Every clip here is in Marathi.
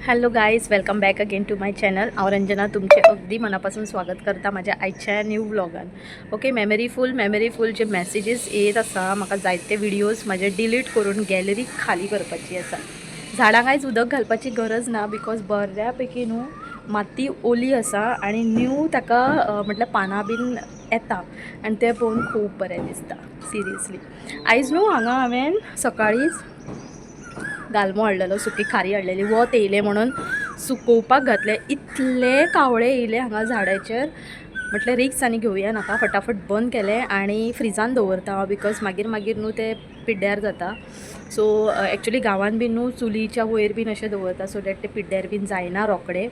Hello guys, welcome back again to my channel. हांव रंजना तुमचे अगदी मनापासून स्वागत करता माझ्या आयच्या न्यू व्लॉगान. ओके, मेमरीफूल जे मॅसेजीस येत आसा म्हाका जायते व्हिडिओज माझे डिलीट करून गॅलरी खाली करपाची आसा. झाडांक आयज उदक घालपाची गरज ना बिकॉज बऱ्यापैकी न्हू माती ओली आसा आनी न्यू ताका म्हटल्यार पानां बीन येता आनी तें पळोवन खूब बरें दिसता. सिरियसली आयज न्हू हांगा हांवें सकाळींच गालमो हाडलेलो, सुकी खारी हाडलेली, वत येयलें म्हणून सुकोवपाक घातले. इतले कावळे येयले हांगा झाडाचेर, म्हटल्यार रिक्स आनी घेवया नाका, फटाफट बंद केलें आनी फ्रिजान दवरता हांव बिकॉज मागीर न्हू ते पिड्ड्यार जाता. सो एक्चुली गांवान बीन न्हू चुलीच्या वयर बीन अशें दवरता सो डॅट ते पिड्ड्यार बीन जायना रोकडे.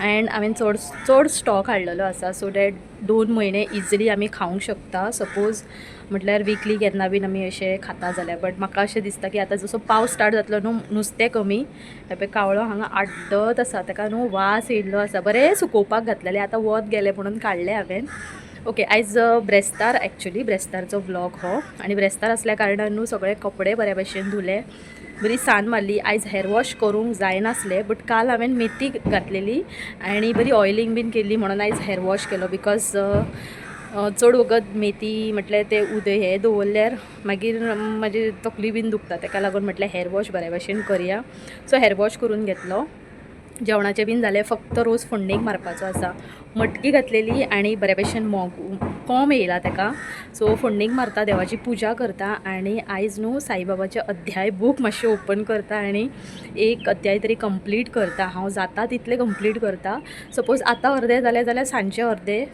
एंड हांवें चड स्टॉक हाडलेलो आसा सो डॅट 2 म्हयने इजिली आमी खावंक शकता. सपोज म्हटल्यार विकली केन्ना बीन आमी अशें खाता जाल्यार. बट म्हाका अशें दिसता की आतां जसो पावस स्टार्ट जातलो न्हू नुस्तें कमी, हे पळय कावळो हांगा आड्डत आसा, ताका न्हू वास येयल्लो आसा, बरें सुकोवपाक घातलेलें, आतां वत गेलें म्हणून काडलें हांवें. ओके, आयज ब्रेस्तार, एक्चुली ब्रेस्तारचो व्लॉग हो, आनी ब्रेस्तार आसल्या कारणान न्हू सगळे कपडे बऱ्या भशेन धुले, बरी सान मारली. आयज हेअर वॉश करूंक जायनासलें बट काल हांवें मेथी घातलेली आनी बरी ऑयलिंग बीन केल्ली म्हणून आयज हेअर वॉश केलो. बिकॉज चड वगत मेथी म्हटल्यार ते हे दवरल्यार मागीर म्हाजी तकली बीन दुखता, ताका लागून म्हटल्यार हेअर वॉश बऱ्या भशेन करया. सो हेअर वॉश करून घेतलो. जेवणाचें बीन जालें, फक्त रोज फोण्णेक मारपाचो आसा. मटकी घातलेली आनी बऱ्या भशेन कोंब येयला ताका, सो फोण्णेक मारता, देवाची पुजा करता आनी आयज न्हू साईबाबाचें अध्याय बूक मातशें ओपन करता आनी एक अध्याय तरी कंप्लीट करता. हांव जाता तितलें कंप्लीट करता. सपोज आतां अर्दें जालें जाल्यार सांजचें अर्दें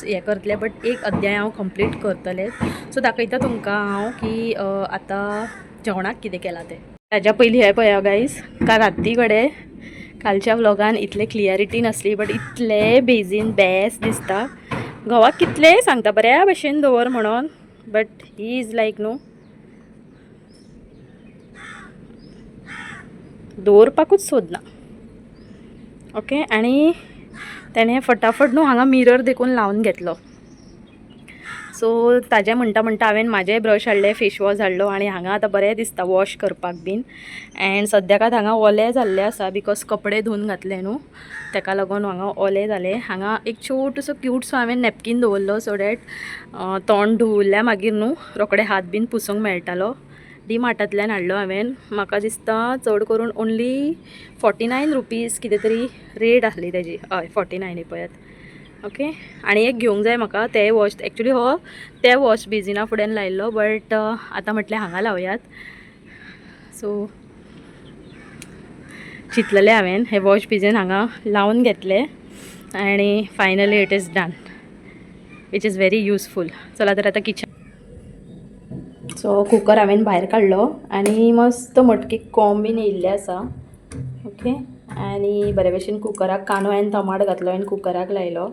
हें करतलें, बट एक अध्याय हांव कंप्लीट करतलें. सो दाखयता तुमकां हांव की आतां जेवणाक कितें केलां तें. ताज्या पयलीं हें पळया गायज, राती कडेन कालच्या व्लॉगान इतले क्लियरिटी नासली बट इतले बेजीन बेस्ट दिसता. घोवाक कितलेंय सांगता बऱ्या भशेन दवर म्हणून, बट ही इज लायक न्हू दवरपाकूच सोदना. ओके, आनी तेणें फटाफट न्हू हांगा मिरर देखून लावन घेतलो. सो ताजें म्हणटा हांवें म्हाजेय ब्रश हाडले, फेस वॉश हाडलो आनी हांगा आतां बरें दिसता वॉश करपाक बीन. एंड सद्याक हांगा ओलें जाल्लें आसा बिकॉज कपडे धुवन घातले न्हू, ताका लागून हांगा ओलें जालें. हांगा एक छोटूसो क्यूटसो हांवें नॅपकीन दवरलो सो डॅट तोंड धुवल्ल्या मागीर न्हू रोकडे हात बीन पुसूंक मेळटालो. डीमार्टांतल्यान हाडलो हांवें. म्हाका दिसता चड करून ओन्ली 49 रुपीज कितें तरी रेट आसली तेजी. हय 49 पळयात. ओके, आनी एक घेवंक जाय म्हाका, तें वॉश एक्चुली हो ते वॉश बेजिना फुड्यान लायिल्लो बट आतां म्हटल्यार हांगा लावयात. सो चिंतलेलें हांवें हे वॉश बेजीन हांगा लावन घेतले आनी finally it is done, which is very useful. चला तर आतां किचन. सो कुकर हांवें भायर काडलो आनी मस्त मटकीक कोंब बीन येयल्लें आसा. ओके, आनी बरे भशेन कुकराक कांदो हांवें टमाट घातलो आनी कुकराक लायलो,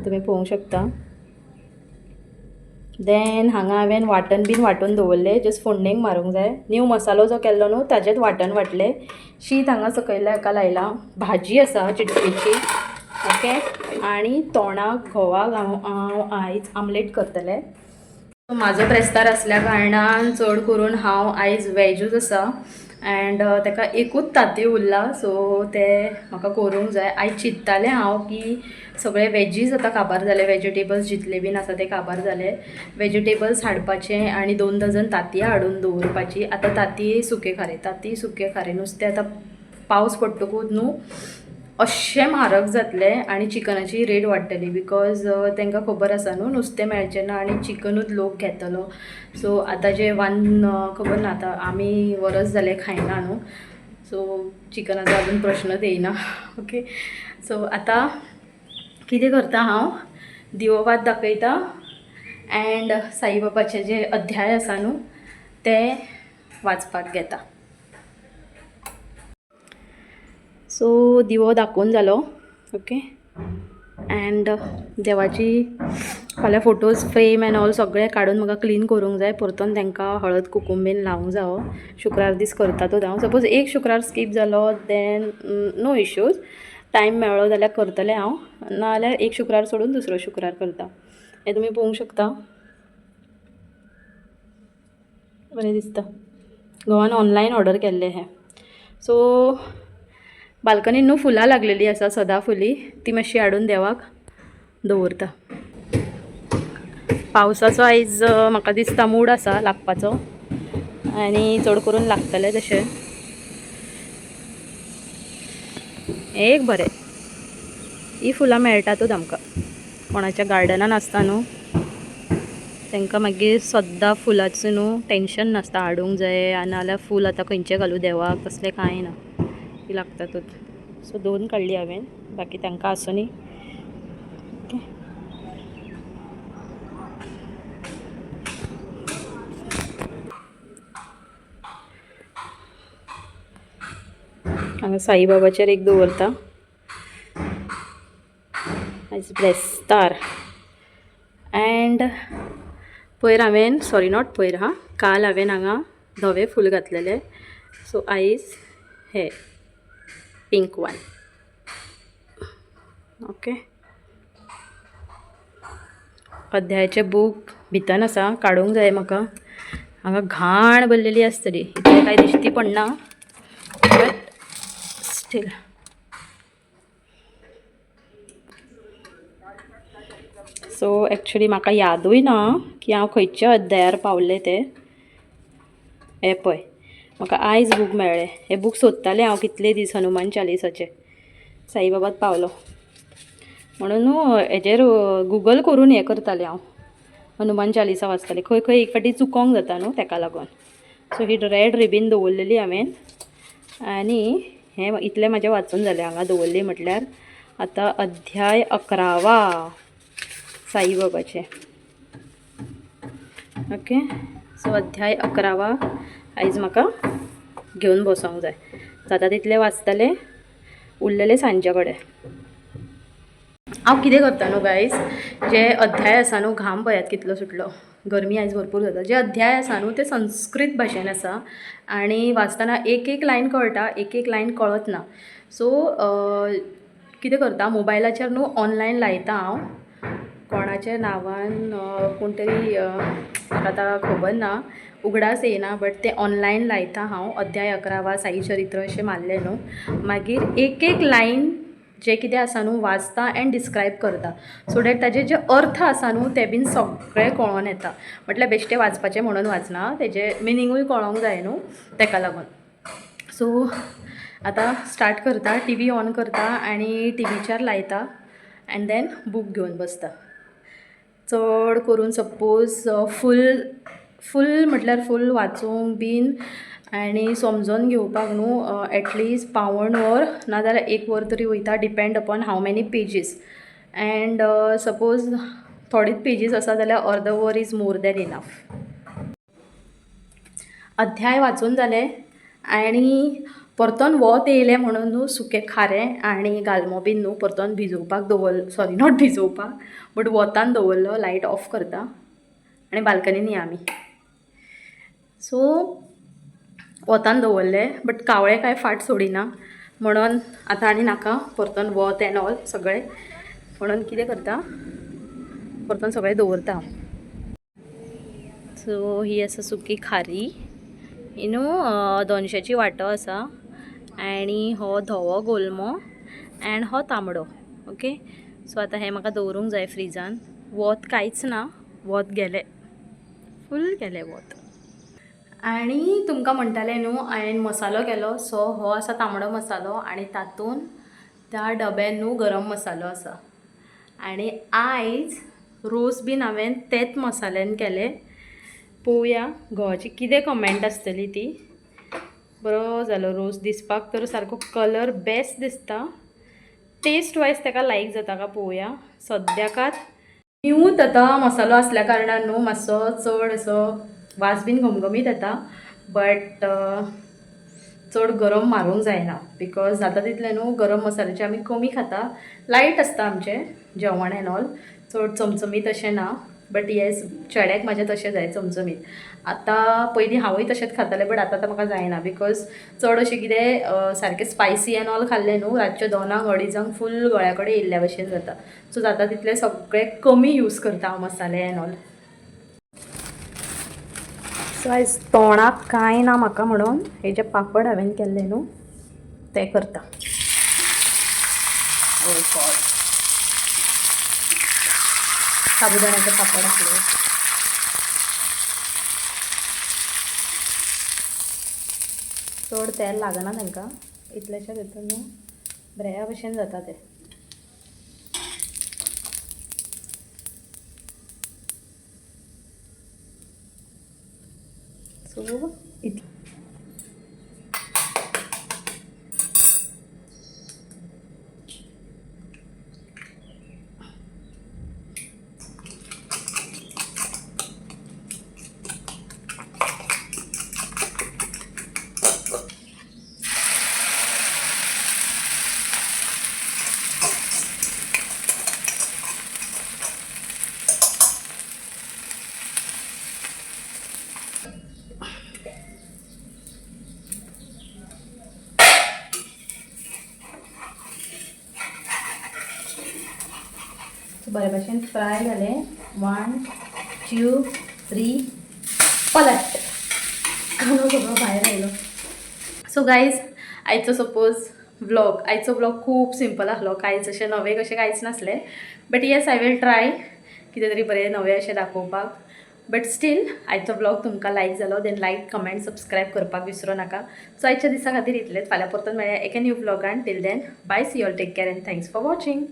तुमी पळोवंक शकता. देन हांगा हांवें वांटण बीन वांटून दवरलें, जस्ट फोण्णेक मारूंक जाय. न्यू मसालो जो केल्लो न्हू ताजेंच वांटण वांटलें. शीत हांगा सकयल्या हाका लायलां, भाजी आसा चिटकेची. ओके, आनी तोंडाक घोवाक हांव आयज आमलेट करतलें. म्हाजो ब्रेस्तार आसल्या कारणान चड करून हांव आयज वॅजूच आसा एंड ताका एकूच तांतीं उरला सो तें म्हाका करूंक जाय. आयज चिंत्तालें हांव की सगळे वॅजीस आतां काबार जाले, वेजिटेबल्स जितले बीन आसा ते काबार जाले. वेजिटेबल्स हाडपाचे आनी 2 डझन तांतयां हाडून दवरपाची. आतां तांतीय सुके खारे नुस्तें आतां पावस पडटकूच न्हू अशें म्हारग जातलें आनी चिकनाची रेट वाडटली बिकॉज तांकां खबर आसा न्हू नुस्तें मेळचें ना आनी चिकनूच लोक घेतलो. सो आतां जे खबर ना, आतां आमी वरस जालें खायना न्हू, सो चिकनाचो अजून प्रश्नच येयना. ओके, सो आतां कितें करता हांव, दिवोवात दाखयता एंड साईबाबाचे जे अध्याय आसा न्हू ते वाचपाक घेता. सो दिवो दाखोवन जालो. ओके, एंड देवाची फाल्यां फोटोज फ्रेम एंड ऑल सगळे काडून म्हाका क्लीन करूंक जाय. परतून तांकां हळद कुकूम बीन लावंक जावो. शुक्रार दीस करता तो हांव. सपोज एक शुक्रार स्कीप जालो देन नो इश्यूज, टायम मेळ्ळो जाल्यार करतलें हांव, नाजाल्यार एक शुक्रार सोडून दुसरो शुक्रार करता. हें तुमी पळोवंक शकता, बरें दिसता. घोवान ऑनलायन ऑर्डर केल्लें हें. सो बाल्कनीन न्हू फुलां लागलेली आसा सदाफुली, ती मातशी हाडून देवाक दवरता. पावसाचो आयज म्हाका दिसता मूड आसा लागपाचो आनी चड करून लागतले तशें. एक बरें ही फुलां मेळटातूच आमकां, कोणाच्या गार्डनान आसता न्हू तांकां मागीर सद्दां फुलाचें न्हू टेंशन नासता हाडूंक जाय नाल्यार फूल आतां खंयचें घालूं देवाक, तसलें कांय ना, ती लागतातूच. सो 2 काडली हांवें, बाकी तांकां आसुनी. ओके, हांगा साईबाबाचेर एक दवरता. आयज ब्रेस्तार एंड पयर हांवें नॉट पयर काल हांवें हांगा धवे फूल घातलेले. सो आयज हे पिंक वन. ओके, अध्यायाचे बूक भितन आसा, काडूंक जाय म्हाका. हांगा घाण भरलेली आसतली, इतलें कांय दिश्टी पडना बट स्टील. सो एक्चुली म्हाका यादूय ना की हांव खंयच्या अध्यायार पावलें तें. हे पळय, म्हाका आयज बूक मेळ्ळें. हे बूक सोदतालें हांव कितले दीस हनुमान चालीसाचे. साईबाबात पावलो म्हणून हेजेर गुगल करून हें करतालें हांव, हनुमान चालीसा वाचतालें. खंय खंय एक फावटी चुकोंक जाता न्हू, ताका लागून. सो ही रेड रिबीन दवरलेली हांवें आनी हें इतलें म्हाजें वाचून जालें. हांगा दवरली म्हटल्यार आतां अध्याय 11 साईबाबाचे. ओके, सो अध्याय 11 आयज म्हाका घेवन बसोंक जाय. जाता तितलें वाचतलें, उरलेलें सांजे कडेन. हांव कितें करता न्हू गायज, जे अध्याय आसा न्हू, घाम पळयात कितलो सुटलो, गरमी आयज भरपूर जाता. जे अध्याय आसा न्हू ते संस्कृत भाशेन आसा आनी वाचतना एक एक लायन कळटा, एक एक लायन कळत ना. सो कितें करता, मोबायलाचेर न्हू ऑनलायन लायता हांव. कोणाच्या नांवान कोण तरी म्हाका आतां खबर ना, उगडास येना, बट ते ऑनलायन लायता हांव. अध्याय 11 साई चरित्र अशें मारलें न्हू, मागीर एक एक लायन जे कितें आसा न्हू वाचता एंड डिस्क्रायब करता, सो डॅट ताजे जे अर्थ आसा न्हू ते बीन सगळे कळोन येता. म्हटल्यार बेश्टें वाचपाचें म्हणून वाचना, तेजे मिनिंगूय कळोंक जाय न्हू, ताका लागून. सो आतां स्टार्ट करता, टी व्ही ऑन करता आनी टीव्हीचेर लायता एंड देन बूक घेवन बसता. चड करून सपोज फूल म्हटल्यार फूल वाचूंक बीन आनी समजून घेवपाक न्हू एटलिस्ट पावण वर नाजाल्यार 1 वर तरी वयता, depend upon how many pages. And suppose थोडीच पेजीस आसा जाल्यार अर्द वर इज मोर दॅन इनफ. अध्याय वाचून जालें आनी परतोन वत येयलें म्हणून न्हू सुकें खारें आनी गालमो बीन न्हू परतोन भिजोवपाक दवरलो. सॉरी, नॉट भिजोवपाक बट वतान दवरलो. लायट ऑफ करता आनी बाल्कनीन या आमी. सो वतान दवरलें बट कावळे कांय फाट सोडिना म्हणून आतां आनी नाका परतोन वत एन ऑल सगळें, म्हणून कितें करता, परतोन सगळें दवरता. सो ही आसा सुकी खारी, ही न्हू 200ची वांटो आसा आनी हो धवो गोलमो एंड हो तांबडो. ओके, सो आतां हें म्हाका दवरूंक जाय फ्रिजान. वत कांयच ना, वत गेलें, फूल गेलें वत. आनी तुमकां म्हणटालें न्हू हांवें मसालो केलो, सो हो आसा तांबडो मसालो आनी तातूंत त्या डब्यान न्हू गरम मसालो आसा. आनी आयज रोस बीन हांवें तेच मसाल्यान केले. पळोवया घोवाची कितें कमेंट आसतली ती. बरो जालो रोस, दिसपाक तर सारको कलर बेस्ट दिसता. टेस्ट वायज ताका लायक जाता का पळोवया. सद्याकात न्यूच आतां मसालो आसल्या कारणान न्हू मातसो चड असो वास बीन घमघमीत येता, बट चड गरम मारूंक जायना बिकॉज जाता तितलें न्हू गरम मसाल्याचें आमी कमी खाता. लायट आसता आमचें जेवण एन ऑल, चड चमचमीत अशें ना. बट येस, चेड्याक म्हाज्या तशें जाय चमचमीत. आतां पयलीं हांवूय तशेंच खातालें बट आतां म्हाका जायना बिकॉज चड अशें कितें सारकें स्पायसी एन ऑल खाल्लें न्हू रातचें 2 अडिजांक फूल गळ्या कडेन येयल्ल्या भशेन जाता. सो जाता तितलें सगळें कमी यूज करता हांव मसाले एन ऑल. सो आयज तोंडाक कांय ना म्हाका म्हणून हे जे पापड हांवें केल्ले न्हू ते करता. गॉड. साबुदाण्याचं पापड आपलं. चड तेल लागना तांकां, इतलेशेच हितून न्हू बऱ्या भशेन जाता तें. सो बरे भशेन फ्राय जाले. 1 2 3 पलट. कांदो सगळो भायर आयलो. सो गायज, आयचो ब्लॉग खूब सिंपल आसलो. कांयच अशें नवें कशें कांयच नासलें. But yes, I will try कितें तरी बरें नवें अशें दाखोवपाक. बट स्टील आयचो ब्लॉग तुमकां लायक जालो देन लायक, कमेंट, सबस्क्रायब करपाक विसरूं नाका. सो आयच्या दिसा खातीर इतलेंच. फाल्यां परतून मेळया एका न्यू ब्लॉगान. Till then bye, see all, take care and thanks for watching.